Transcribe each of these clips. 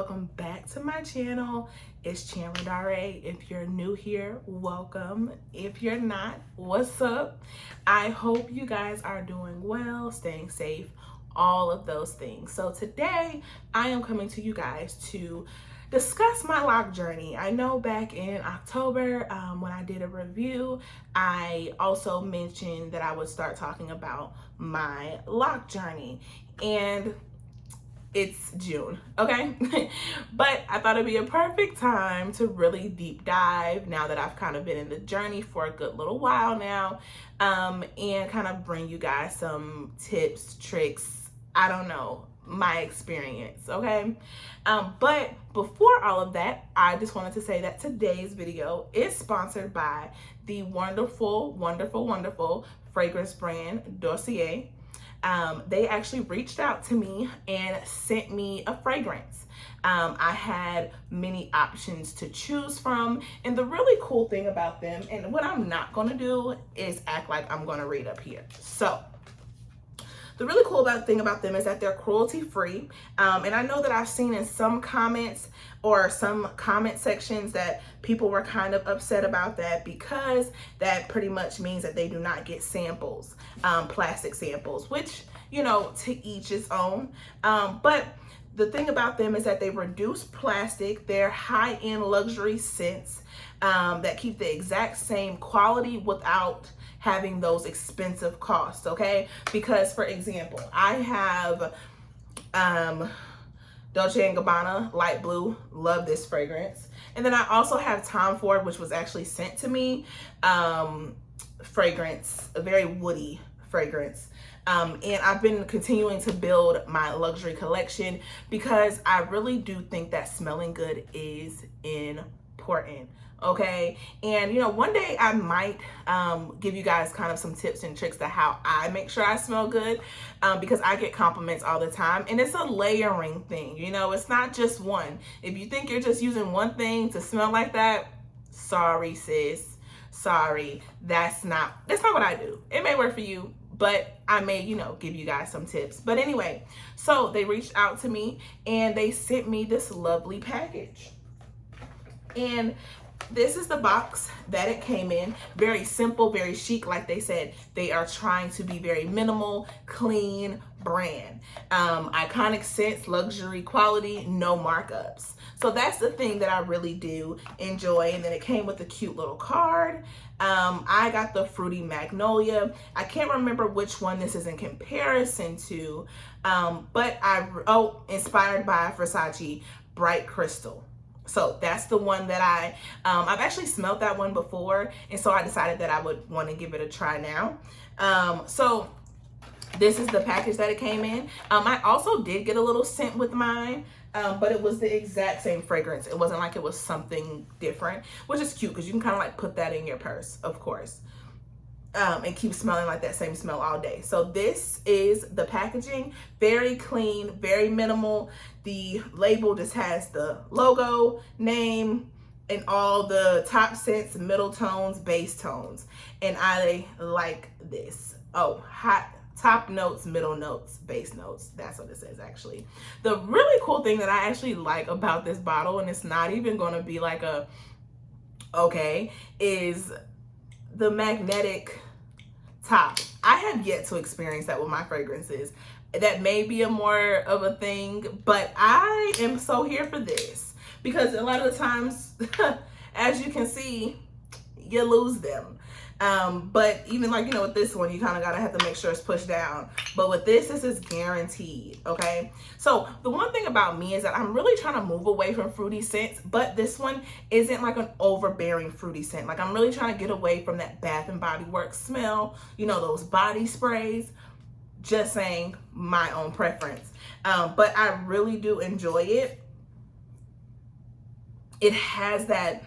welcome back to my channel. It's Chandler Dare. If you're new here, welcome. If you're not, what's up? I hope you guys are doing well, staying safe, all of those things. So today I am coming to you guys to discuss my Loc journey. I know back in October when I did a review, I also mentioned that I would start talking about my Loc journey, and it's June, okay? But I thought it'd be a perfect time to really deep dive now that I've kind of been in the journey for a good little while now, and kind of bring you guys some tips, tricks, I don't know, my experience, okay? But before all of that, I just wanted to say that today's video is sponsored by the wonderful, wonderful, wonderful fragrance brand Dossier. They actually reached out to me and sent me a fragrance. I had many options to choose from, and the really cool thing about them, and what I'm not going to do is act like I'm going to read up here. So the really cool thing about them is that they're cruelty free. And I know that I've seen in some comments or some comment sections that people were kind of upset about that, because that pretty much means that they do not get samples, plastic samples, which, you know, to each its own. But the thing about them is that they reduce plastic. They're high-end luxury scents that keep the exact same quality without having those expensive costs, okay? Because, for example, I have Dolce & Gabbana Light Blue, love this fragrance. And then I also have Tom Ford, which was actually sent to me, fragrance, a very woody fragrance. And I've been continuing to build my luxury collection because I really do think that smelling good is important. Okay, and you know, one day I might give you guys kind of some tips and tricks to how I make sure I smell good, because I get compliments all the time, and it's a layering thing. You know, it's not just one. If you think you're just using one thing to smell like that, sorry sis, sorry, that's not what I do. It may work for you, but I may, you know, give you guys some tips. But anyway, so they reached out to me and they sent me this lovely package, and this is the box that it came in. Very simple, very chic. Like they said, they are trying to be very minimal, clean brand. Iconic scents, luxury quality, no markups. So that's the thing that I really do enjoy. And then it came with a cute little card. I got the Fruity Magnolia. I can't remember which one this is in comparison to, but inspired by Versace Bright Crystal. So that's the one that I've actually smelled that one before, and so I decided that I would want to give it a try now. So this is the package that it came in. I also did get a little scent with mine, but it was the exact same fragrance. It wasn't like it was something different, which is cute because you can kind of like put that in your purse, of course, and keep smelling like that same smell all day. So this is the packaging, very clean, very minimal. The label just has the logo, name, and all the top scents, middle tones, base tones. And I like this. Oh, hot top notes, middle notes, base notes. That's what it says actually. The really cool thing that I actually like about this bottle, and it's not even gonna be like a, okay, is the magnetic top. I have yet to experience that with my fragrances. That may be a more of a thing, but I am so here for this because a lot of the times, as you can see, you lose them. But even like, you know, with this one, you kind of gotta have to make sure it's pushed down. But with this is guaranteed, okay? So the one thing about me is that I'm really trying to move away from fruity scents, but this one isn't like an overbearing fruity scent. Like I'm really trying to get away from that Bath and Body Works smell, you know, those body sprays. Just saying, my own preference. But I really do enjoy it. It has that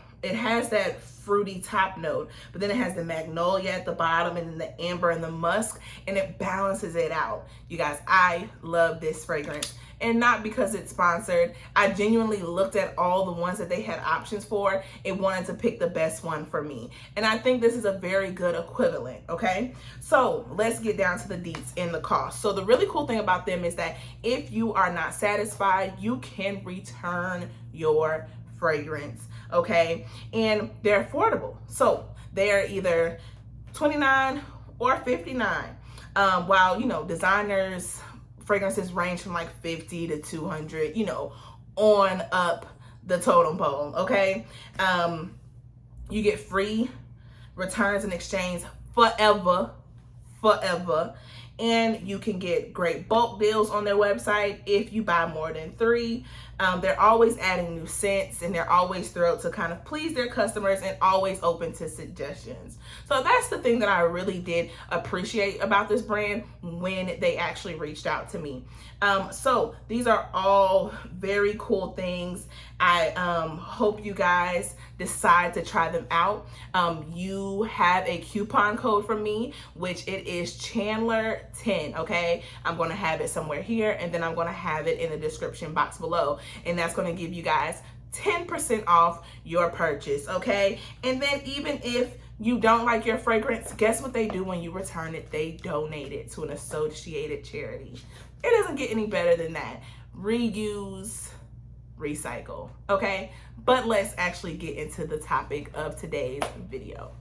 fruity top note, but then it has the magnolia at the bottom and then the amber and the musk, and it balances it out. You guys, I love this fragrance. And not because it's sponsored. I genuinely looked at all the ones that they had options for and wanted to pick the best one for me. And I think this is a very good equivalent, okay? So let's get down to the deets and the cost. So the really cool thing about them is that if you are not satisfied, you can return your fragrance, okay? And they're affordable. So they're either $29 or $59. While, you know, designers fragrances range from like 50 to 200, you know, on up the totem pole, okay? You get free returns and exchange forever. And you can get great bulk deals on their website if you buy more than 3. They're always adding new scents, and they're always thrilled to kind of please their customers and always open to suggestions. So that's the thing that I really did appreciate about this brand when they actually reached out to me. So these are all very cool things. I hope you guys decide to try them out. You have a coupon code from me, which it is Chandler10, okay? I'm gonna have it somewhere here, and then I'm gonna have it in the description box below, and that's gonna give you guys 10% off your purchase, okay? And then even if you don't like your fragrance, guess what they do when you return it? They donate it to an associated charity. It doesn't get any better than that. Reuse, recycle, okay? But let's actually get into the topic of today's video.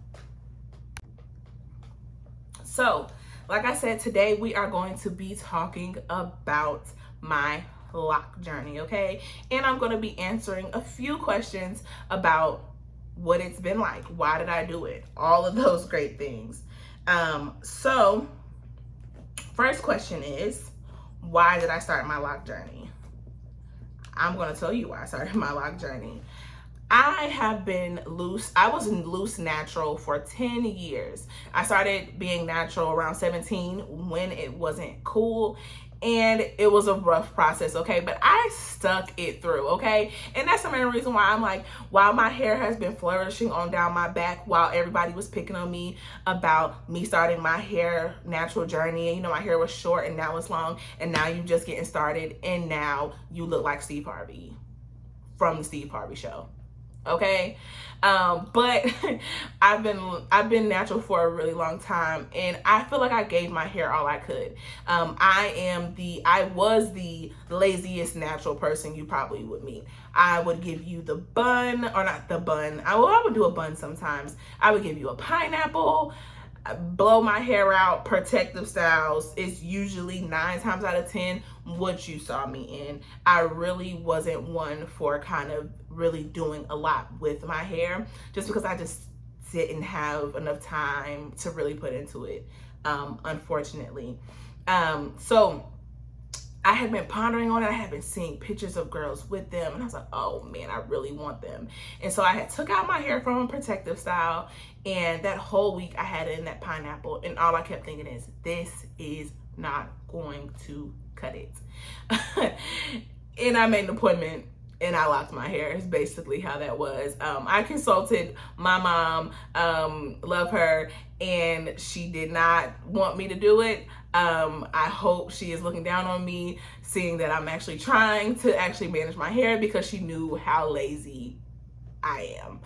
So, like I said, today we are going to be talking about my Loc journey, okay? And I'm going to be answering a few questions about what it's been like, why did I do it, all of those great things. So first question is, why did I start my Loc journey? I'm going to tell you why I started my Loc journey. I have been loose. I was loose natural for 10 years. I started being natural around 17 when it wasn't cool. And it was a rough process, okay? But I stuck it through, okay? And that's the main reason why I'm like, while my hair has been flourishing on down my back, while everybody was picking on me about me starting my hair natural journey, and you know, my hair was short and now it's long, and now you're just getting started, and now you look like Steve Harvey from the Steve Harvey Show. Okay, but I've been natural for a really long time, and I feel like I gave my hair all I could. I was the laziest natural person you probably would meet. I would give you the bun, or not the bun. I would do a bun sometimes. I would give you a pineapple, blow my hair out, protective styles. It's usually 9 times out of 10 what you saw me in. I really wasn't one for kind of really doing a lot with my hair, just because I just didn't have enough time to really put into it, unfortunately. So I had been pondering on it. I had been seeing pictures of girls with them, and I was like, oh man, I really want them. And so I had took out my hair from a protective style, and that whole week I had it in that pineapple, and all I kept thinking is, this is not going to cut it. And I made an appointment and I locked my hair. Is basically how that was. I consulted my mom, love her, and she did not want me to do it. I hope she is looking down on me, seeing that I'm actually trying to actually manage my hair, because she knew how lazy I am.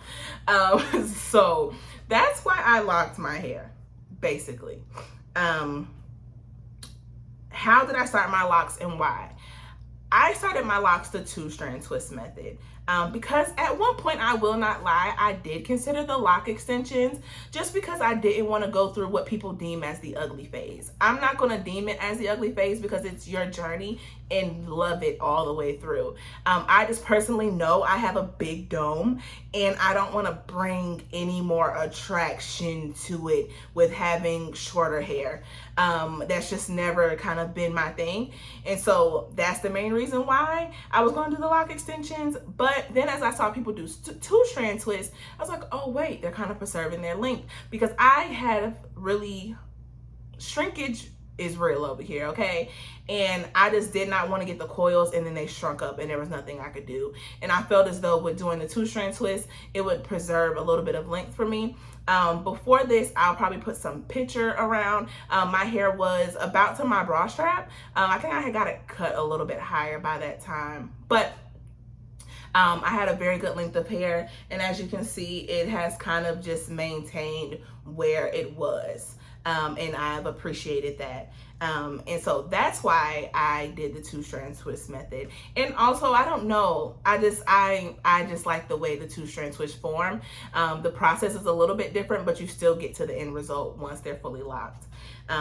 So that's why I locked my hair, basically. How did I start my locks and why? I started my locks the 2-strand twist method, because at one point, I will not lie, I did consider the lock extensions, just because I didn't want to go through what people deem as the ugly phase. I'm not going to deem it as the ugly phase, because it's your journey and love it all the way through. I just personally know I have a big dome, and I don't want to bring any more attraction to it with having shorter hair. That's just never kind of been my thing. And so that's the main reason why I was going to do the lock extensions. But then as I saw people do 2-strand twists, I was like, oh wait, they're kind of preserving their length, because I had really shrinkage is real over here, okay? And I just did not want to get the coils, and then they shrunk up and there was nothing I could do. And I felt as though with doing the 2-strand twist, it would preserve a little bit of length for me. Before this, I'll probably put some picture around. My hair was about to my bra strap. I think I had got it cut a little bit higher by that time, but I had a very good length of hair, and as you can see, it has kind of just maintained where it was, and I've appreciated that. And so that's why I did the 2-strand twist method. And also, I don't know, I just like the way the 2-strand twist form. The process is a little bit different, but you still get to the end result once they're fully locked.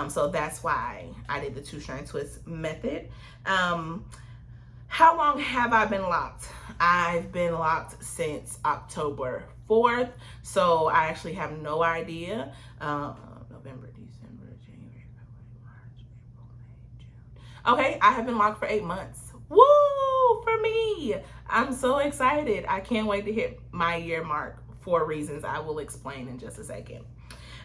So that's why I did the 2-strand twist method. How long have I been locked? I've been locked since October 4th, so I actually have no idea. November, December, January, February, March, April, May, June. Okay, I have been locked for 8 months. Woo, for me. I'm so excited. I can't wait to hit my year mark for reasons I will explain in just a second.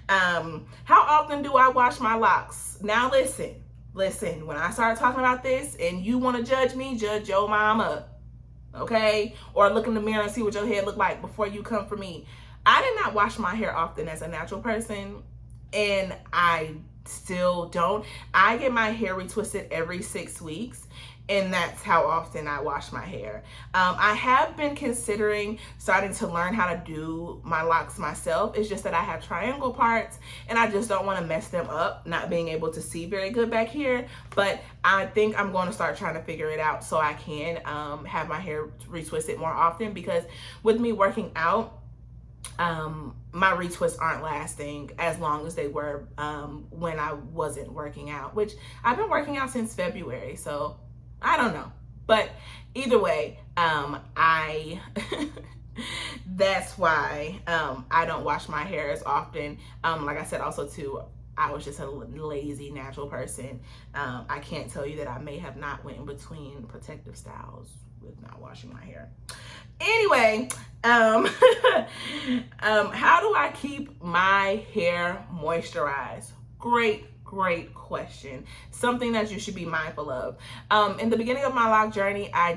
How often do I wash my locks? Now listen, when I start talking about this and you want to judge me, judge your mama, okay? Or look in the mirror and see what your hair look like before you come for me. I did not wash my hair often as a natural person, and I still don't. I get my hair retwisted every 6 weeks, and that's how often I wash my hair. I have been considering starting to learn how to do my locks myself. It's just that I have triangle parts and I just don't want to mess them up, not being able to see very good back here. But I think I'm going to start trying to figure it out so I can have my hair retwisted more often, because with me working out, my retwists aren't lasting as long as they were when I wasn't working out, which I've been working out since February, so I don't know. But either way, that's why I don't wash my hair as often. Like I said, also too, I was just a lazy natural person. I can't tell you that I may have not went in between protective styles with not washing my hair. Anyway, how do I keep my hair moisturized? Great question. Something that you should be mindful of. In the beginning of my Loc journey, I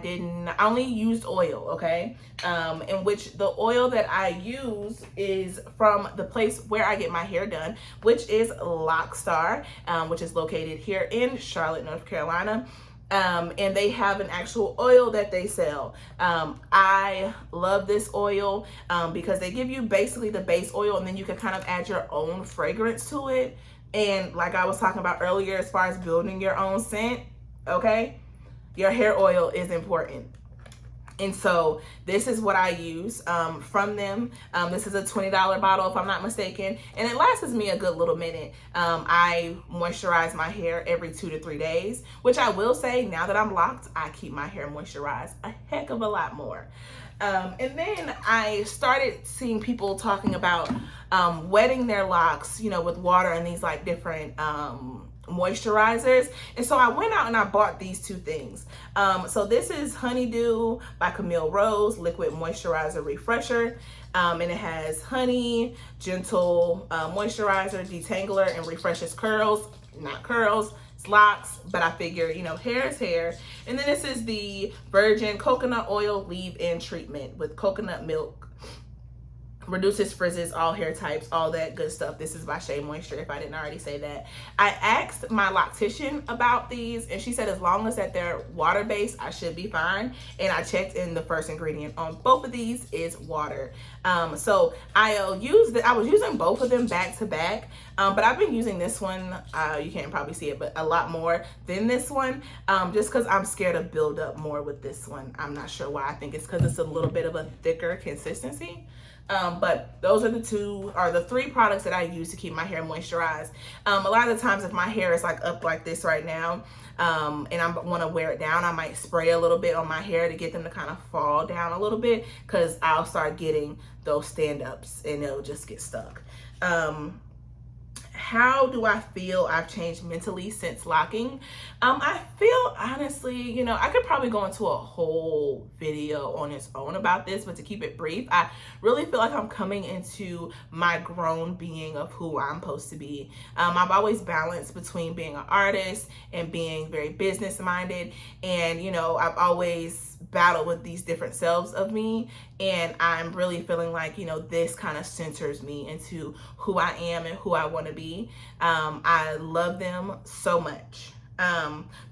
only used oil, okay? In which the oil that I use is from the place where I get my hair done, which is Locstar, which is located here in Charlotte, North Carolina. And they have an actual oil that they sell. I love this oil because they give you basically the base oil, and then you can kind of add your own fragrance to it. And like I was talking about earlier, as far as building your own scent, okay, your hair oil is important. And so this is what I use from them. This is a $20 bottle, if I'm not mistaken, and it lasts me a good little minute. I moisturize my hair every 2 to 3 days, which I will say, now that I'm locked, I keep my hair moisturized a heck of a lot more. And then I started seeing people talking about wetting their locks, you know, with water and these like different moisturizers. And so I went out and I bought these 2 things. So this is Honeydew by Camille Rose Liquid Moisturizer Refresher. And it has honey, gentle moisturizer, detangler, and refreshes curls. Not curls, it's locks, but I figure, you know, hair is hair. And then this is the Virgin Coconut Oil Leave-In Treatment with coconut milk. Reduces frizzes, all hair types, all that good stuff. This is by Shea Moisture, if I didn't already say that. I asked my loctician about these, and she said as long as that they're water-based, I should be fine. And I checked, in the first ingredient on both of these is water. So I was using both of them back to back, but I've been using this one, you can't probably see it, but a lot more than this one, just because I'm scared of build up more with this one. I'm not sure why. I think it's because it's a little bit of a thicker consistency. But those are the 3 products that I use to keep my hair moisturized. A lot of the times if my hair is like up like this right now, and I want to wear it down, I might spray a little bit on my hair to get them to kind of fall down a little bit, because I'll start getting those stand-ups and it'll just get stuck. how do I feel I've changed mentally since locking? I feel honestly, you know, I could probably go into a whole video on its own about this, but to keep it brief, I really feel like I'm coming into my grown being of who I'm supposed to be. I've always balanced between being an artist and being very business minded, and you know, I've always battled with these different selves of me, and I'm really feeling like, you know, this kind of centers me into who I am and who I want to be. I love them so much.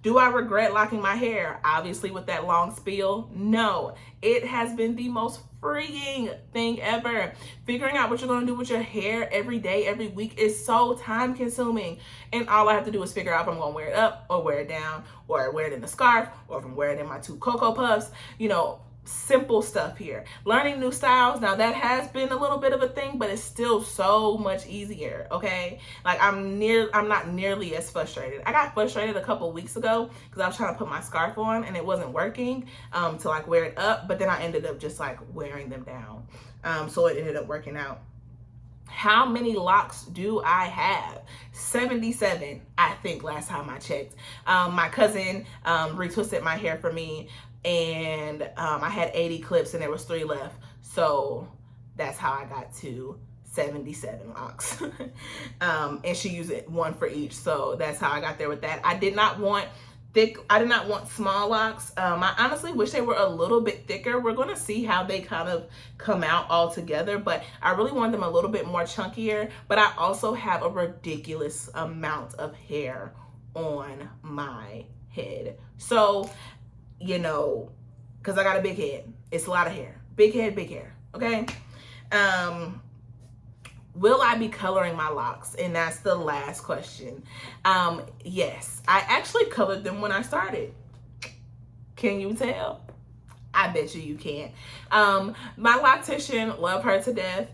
Do I regret locking my hair? Obviously, with that long spiel, no. It has been the most freeing thing ever. Figuring out what you're going to do with your hair every day, every week is so time consuming. And all I have to do is figure out if I'm going to wear it up or wear it down, or wear it in a scarf, or if I'm wearing it in my 2 Cocoa Puffs, you know, simple stuff here. Learning new styles, now that has been a little bit of a thing, but it's still so much easier, okay? Like I'm not nearly as frustrated. I got frustrated a couple weeks ago because I was trying to put my scarf on and it wasn't working to like wear it up, but then I ended up just like wearing them down. So it ended up working out. How many locks do I have? 77, I think, last time I checked. My cousin retwisted my hair for me, and I had 80 clips and there was 3 left. So that's how I got to 77 locks. And she used it 1 for each. So that's how I got there with that. I did not want thick, I did not want small locks. I honestly wish they were a little bit thicker. We're gonna see how they kind of come out all together, but I really want them a little bit more chunkier. But I also have a ridiculous amount of hair on my head. So, you know, because I got a big head. It's a lot of hair. Big head, big hair, okay? Will I be coloring my locks? And that's the last question. Yes, I actually colored them when I started. Can you tell? I bet you can't. My loctician, love her to death.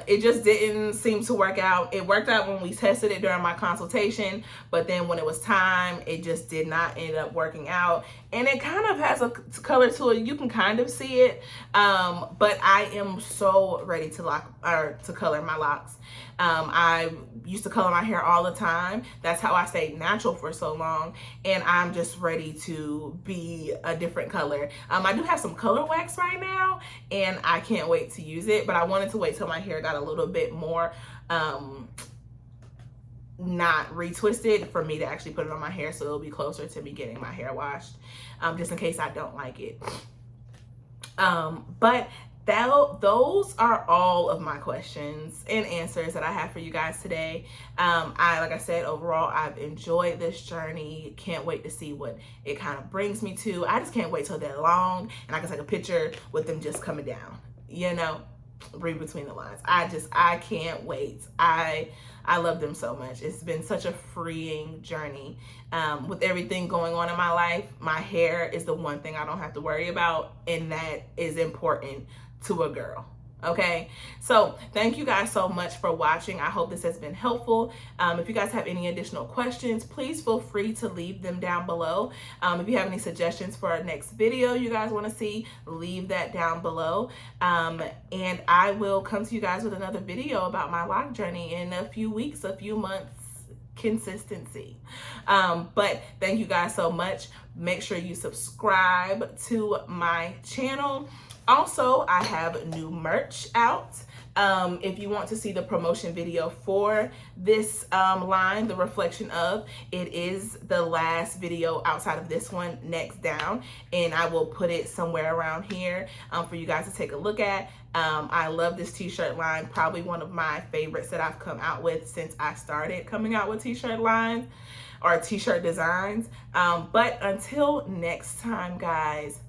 It just didn't seem to work out. It worked out when we tested it during my consultation, but then when it was time, it just did not end up working out. And it kind of has a color to it. You can kind of see it, but I am so ready to color my locks. I used to color my hair all the time. That's how I stayed natural for so long, and I'm just ready to be a different color. I do have some color wax right now, and I can't wait to use it, but I wanted to wait till my hair got a little bit more not retwisted for me to actually put it on my hair, so it'll be closer to me getting my hair washed, just in case I don't like it. But those are all of my questions and answers that I have for you guys today. Like I said, overall, I've enjoyed this journey. Can't wait to see what it kind of brings me to. I just can't wait till they're long and I can take a picture with them just coming down, you know, read between the lines. I can't wait. I love them so much. It's been such a freeing journey. With everything going on in my life, my hair is the one thing I don't have to worry about, and that is important to a girl. Okay, so thank you guys so much for watching. I hope this has been helpful. If you guys have any additional questions, please feel free to leave them down below. If you have any suggestions for our next video you guys want to see, leave that down below. And I will come to you guys with another video about my loc journey in a few weeks, a few months. Consistency. But thank you guys so much. Make sure you subscribe to my channel. Also, I have new merch out. If you want to see the promotion video for this line, the reflection of, it is the last video outside of this one, next down, and I will put it somewhere around here for you guys to take a look at. I love this t-shirt line, probably one of my favorites that I've come out with since I started coming out with t-shirt lines or t-shirt designs. But until next time, guys,